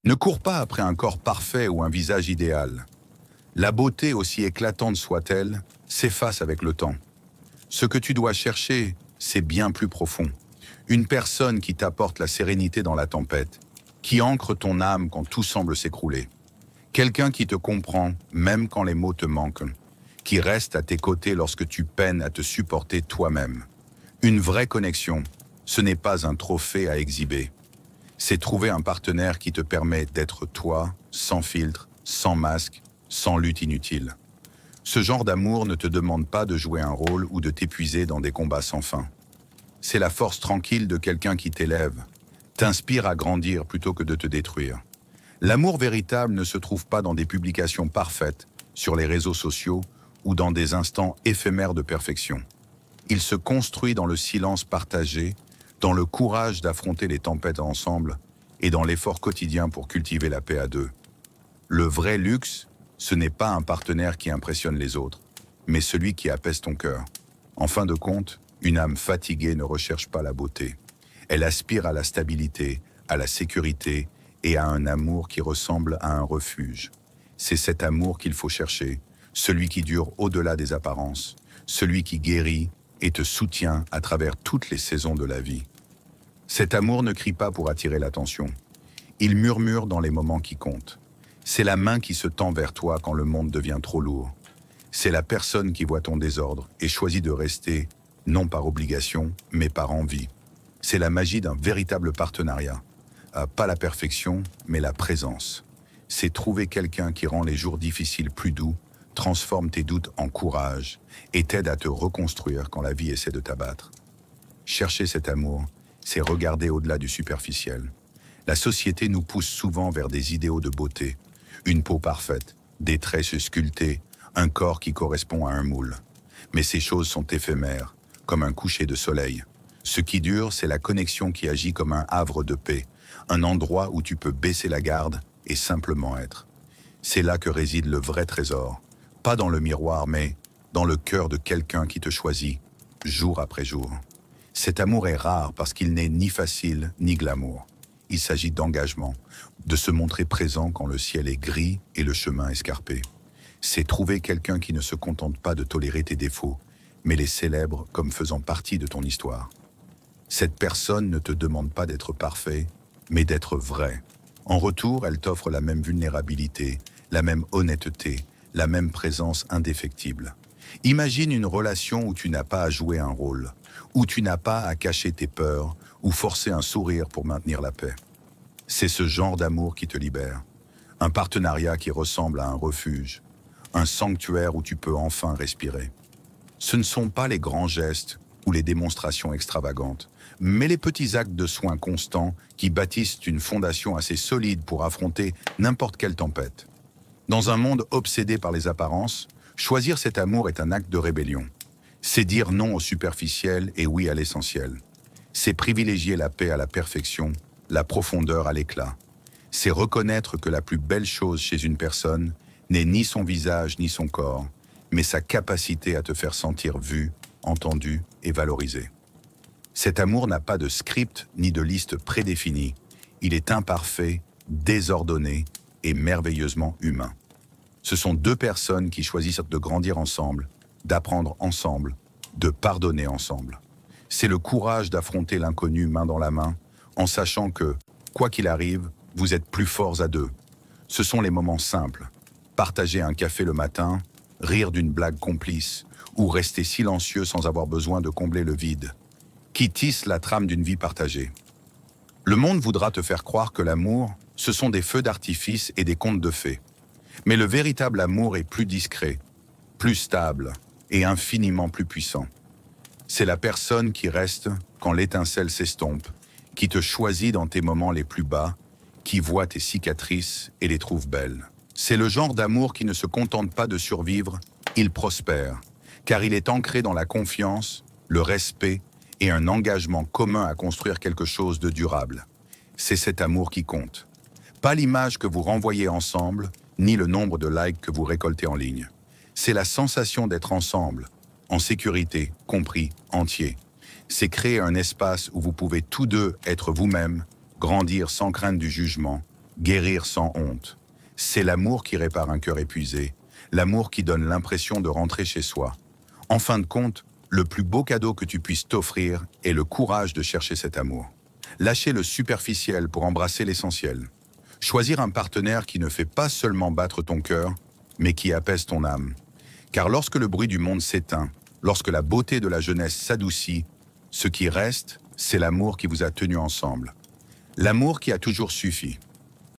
Ne cours pas après un corps parfait ou un visage idéal. La beauté, aussi éclatante soit-elle, s'efface avec le temps. Ce que tu dois chercher, c'est bien plus profond. Une personne qui t'apporte la sérénité dans la tempête, qui ancre ton âme quand tout semble s'écrouler. Quelqu'un qui te comprend, même quand les mots te manquent, qui reste à tes côtés lorsque tu peines à te supporter toi-même. Une vraie connexion, ce n'est pas un trophée à exhiber. C'est trouver un partenaire qui te permet d'être toi, sans filtre, sans masque, sans lutte inutile. Ce genre d'amour ne te demande pas de jouer un rôle ou de t'épuiser dans des combats sans fin. C'est la force tranquille de quelqu'un qui t'élève, t'inspire à grandir plutôt que de te détruire. L'amour véritable ne se trouve pas dans des publications parfaites, sur les réseaux sociaux ou dans des instants éphémères de perfection. Il se construit dans le silence partagé, dans le courage d'affronter les tempêtes ensemble et dans l'effort quotidien pour cultiver la paix à deux. Le vrai luxe, ce n'est pas un partenaire qui impressionne les autres, mais celui qui apaise ton cœur. En fin de compte, une âme fatiguée ne recherche pas la beauté. Elle aspire à la stabilité, à la sécurité et à un amour qui ressemble à un refuge. C'est cet amour qu'il faut chercher, celui qui dure au-delà des apparences, celui qui guérit et te soutient à travers toutes les saisons de la vie. Cet amour ne crie pas pour attirer l'attention. Il murmure dans les moments qui comptent. C'est la main qui se tend vers toi quand le monde devient trop lourd. C'est la personne qui voit ton désordre et choisit de rester, non par obligation, mais par envie. C'est la magie d'un véritable partenariat. Pas la perfection, mais la présence. C'est trouver quelqu'un qui rend les jours difficiles plus doux, transforme tes doutes en courage et t'aide à te reconstruire quand la vie essaie de t'abattre. Chercher cet amour, c'est regarder au-delà du superficiel. La société nous pousse souvent vers des idéaux de beauté, une peau parfaite, des traits sculptés, un corps qui correspond à un moule. Mais ces choses sont éphémères, comme un coucher de soleil. Ce qui dure, c'est la connexion qui agit comme un havre de paix, un endroit où tu peux baisser la garde et simplement être. C'est là que réside le vrai trésor, pas dans le miroir, mais dans le cœur de quelqu'un qui te choisit, jour après jour. Cet amour est rare parce qu'il n'est ni facile ni glamour. Il s'agit d'engagement, de se montrer présent quand le ciel est gris et le chemin escarpé. C'est trouver quelqu'un qui ne se contente pas de tolérer tes défauts, mais les célèbre comme faisant partie de ton histoire. Cette personne ne te demande pas d'être parfait, mais d'être vrai. En retour, elle t'offre la même vulnérabilité, la même honnêteté, la même présence indéfectible. Imagine une relation où tu n'as pas à jouer un rôle, où tu n'as pas à cacher tes peurs ou forcer un sourire pour maintenir la paix. C'est ce genre d'amour qui te libère. Un partenariat qui ressemble à un refuge, un sanctuaire où tu peux enfin respirer. Ce ne sont pas les grands gestes ou les démonstrations extravagantes, mais les petits actes de soins constants qui bâtissent une fondation assez solide pour affronter n'importe quelle tempête. Dans un monde obsédé par les apparences, choisir cet amour est un acte de rébellion. C'est dire non au superficiel et oui à l'essentiel. C'est privilégier la paix à la perfection, la profondeur à l'éclat. C'est reconnaître que la plus belle chose chez une personne n'est ni son visage ni son corps, mais sa capacité à te faire sentir vu, entendu et valorisé. Cet amour n'a pas de script ni de liste prédéfinie. Il est imparfait, désordonné et merveilleusement humain. Ce sont deux personnes qui choisissent de grandir ensemble, d'apprendre ensemble, de pardonner ensemble. C'est le courage d'affronter l'inconnu main dans la main, en sachant que, quoi qu'il arrive, vous êtes plus forts à deux. Ce sont les moments simples. Partager un café le matin, rire d'une blague complice, ou rester silencieux sans avoir besoin de combler le vide, qui tissent la trame d'une vie partagée. Le monde voudra te faire croire que l'amour, ce sont des feux d'artifice et des contes de fées. Mais le véritable amour est plus discret, plus stable et infiniment plus puissant. C'est la personne qui reste quand l'étincelle s'estompe, qui te choisit dans tes moments les plus bas, qui voit tes cicatrices et les trouve belles. C'est le genre d'amour qui ne se contente pas de survivre, il prospère, car il est ancré dans la confiance, le respect et un engagement commun à construire quelque chose de durable. C'est cet amour qui compte. Pas l'image que vous renvoyez ensemble, ni le nombre de likes que vous récoltez en ligne. C'est la sensation d'être ensemble, en sécurité, compris, entier. C'est créer un espace où vous pouvez tous deux être vous-même, grandir sans crainte du jugement, Guérir sans honte. C'est l'amour qui répare un cœur épuisé, l'amour qui donne l'impression de rentrer chez soi. En fin de compte, le plus beau cadeau que tu puisses t'offrir est le courage de chercher cet amour. Lâcher le superficiel pour embrasser l'essentiel. Choisir un partenaire qui ne fait pas seulement battre ton cœur, mais qui apaise ton âme. Car lorsque le bruit du monde s'éteint, lorsque la beauté de la jeunesse s'adoucit, ce qui reste, c'est l'amour qui vous a tenu ensemble. L'amour qui a toujours suffi.